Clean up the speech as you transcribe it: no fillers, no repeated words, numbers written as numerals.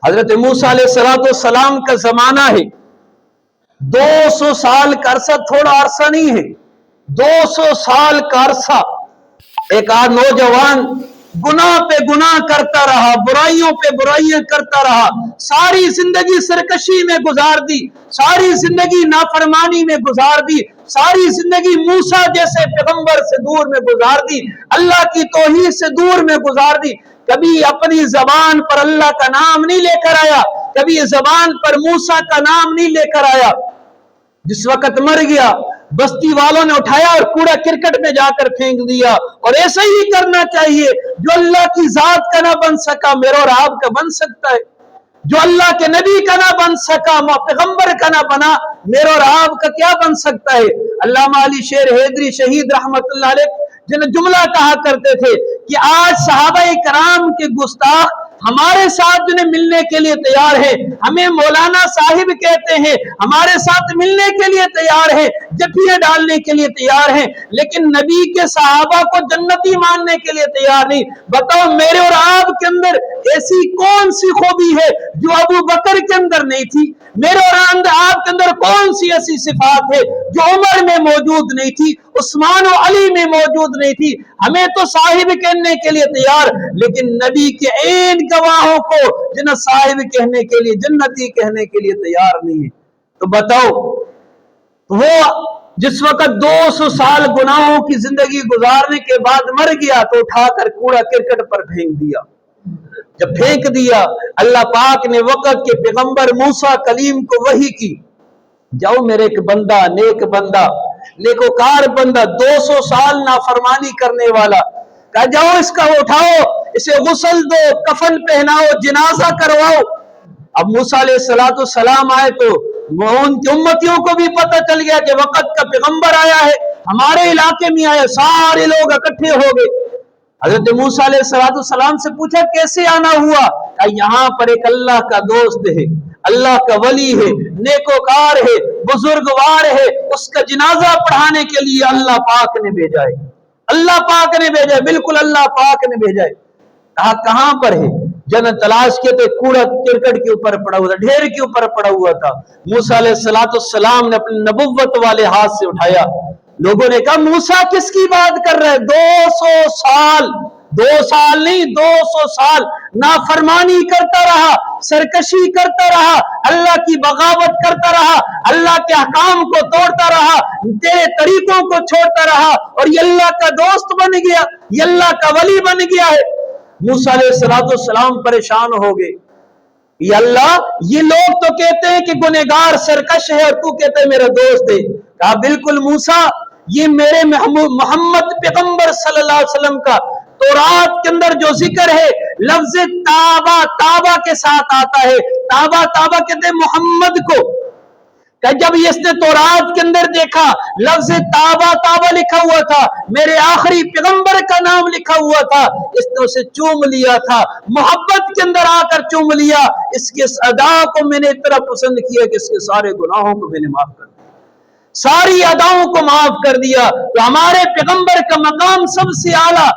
حضرت موسیٰ علیہ السلام کا زمانہ ہے، 200 سال کا عرصہ تھوڑا عرصہ نہیں ہے، 200 سال کا عرصہ ایک نوجوان گناہ پہ گناہ کرتا رہا، برائیوں پہ برائیاں کرتا رہا، ساری زندگی سرکشی میں گزار دی، ساری زندگی نافرمانی میں گزار دی، ساری زندگی موسیٰ جیسے پیغمبر سے دور میں گزار دی، اللہ کی توحید سے دور میں گزار دی، کبھی اپنی زبان پر اللہ کا نام نہیں لے کر آیا، کبھی زبان پر موسیٰ کا نام نہیں لے کر آیا۔ جس وقت مر گیا بستی والوں نے اٹھایا اور کوڑا کرکٹ میں جا کر پھینک دیا، اور ایسا ہی کرنا چاہیے، جو اللہ کی ذات کا نہ بن سکا میرے اور آپ کا بن سکتا ہے، جو اللہ کے نبی کا نہ بن سکا پیغمبر کا نہ بنا میرے اور آپ کا کیا بن سکتا ہے۔ علامہ علی شیر حیدری شہید رحمت اللہ علیہ جنہیں جملہ کہا کرتے تھے کہ آج صحابہ کرام کے گستاخ ہمارے ساتھ جنہیں ملنے کے لیے تیار ہے، ہمیں مولانا صاحب کہتے ہیں، ہمارے ساتھ ملنے کے لیے تیار ہے، جفیاں ڈالنے کے لیے تیار ہیں، لیکن نبی کے صحابہ کو جنتی ماننے کے لیے تیار نہیں۔ بتاؤ میرے اور آپ کے اندر ایسی کون سی خوبی ہے جو ابو بکر کے اندر نہیں تھی؟ میرے اور آپ کے اندر کون سی ایسی صفات ہے جو عمر میں موجود نہیں تھی، عثمان و علی میں موجود نہیں تھی؟ ہمیں تو صاحب کہنے کے لیے تیار، لیکن نبی کے عین گواہوں کو جنہیں صاحب کہنے کے لیے، جنتی کہنے کے لیے تیار نہیں ہے۔ تو بتاؤ وہ جس وقت 200 سال گناہوں کی زندگی گزارنے کے بعد مر گیا تو اٹھا کر کوڑا کرکٹ پر پھینک دیا۔ جب پھینک دیا اللہ پاک نے وقت کے پیغمبر موسیٰ کلیم کو وحی کی، جاؤ میرے ایک بندہ، نیک بندہ، نیکوکار بندہ، 200 سال نافرمانی کرنے والا، کہا جاؤ اس کا اٹھاؤ، اسے غسل دو، کفن پہناؤ، جنازہ کرواؤ۔ اب موسیٰ علیہ السلام آئے تو ان کی امتیوں کو بھی پتہ چل گیا کہ وقت کا پیغمبر آیا ہے، ہمارے علاقے میں آیا، سارے لوگ اکٹھے ہو گئے۔ حضرت موسیٰ علیہ السلام سے پوچھا کیسے آنا ہوا؟ کہ یہاں پر ایک اللہ کا دوست ہے، اللہ کا ولی ہے، نیکوکار ہے، بزرگوار ہے، اس کا جنازہ پڑھانے کے لیے اللہ پاک نے بھیجا ہے، اللہ پاک نے بھیجا ہے، بالکل اللہ پاک نے بھیجا ہے۔ کہا کہاں پر ہے؟ جن تلاش کے تو کوڑا کرکٹ کے اوپر پڑا ہوا تھا، ڈھیر کے اوپر پڑا ہوا تھا۔ موسیٰ علیہ السلام نے اپنے نبوت والے ہاتھ سے اٹھایا۔ لوگوں نے کہا موسیٰ کس کی بات کر رہے ہیں؟ 200 سال، 2 سال نہیں 200 سال نافرمانی کرتا رہا، سرکشی کرتا رہا، اللہ کی بغاوت کرتا رہا، اللہ کے احکام کو توڑتا رہا، تیرے طریقوں کو چھوڑتا رہا، اور یہ اللہ کا دوست بن گیا، یہ اللہ کا ولی بن گیا ہے۔ موسیٰ علیہ السلام پریشان ہو گئے، یا اللہ یہ لوگ تو کہتے ہیں کہ گنہگار سرکش ہے اور تو کہتے ہیں میرا دوست ہے۔ کہا بالکل موسیٰ، یہ میرے محمد پیغمبر صلی اللہ علیہ وسلم کا تورات کے اندر جو ذکر ہے لفظ تابا، تابا کے ساتھ آتا ہے، تابا، تابا کہتے ہیں محمد کو۔ کہ جب اس نے تورات کے اندر دیکھا لفظ تابا، تابا لکھا ہوا تھا، میرے آخری پیغمبر کا نام لکھا ہوا تھا، اس نے اسے چوم لیا تھا، محبت کے اندر آ کر چوم لیا۔ اس کے ادا کو میں نے اتنا پسند کیا کہ اس کے سارے گناہوں کو میں نے معاف کر دیا، ساری اداؤں کو معاف کر دیا۔ تو ہمارے پیغمبر کا مقام سب سے اعلیٰ،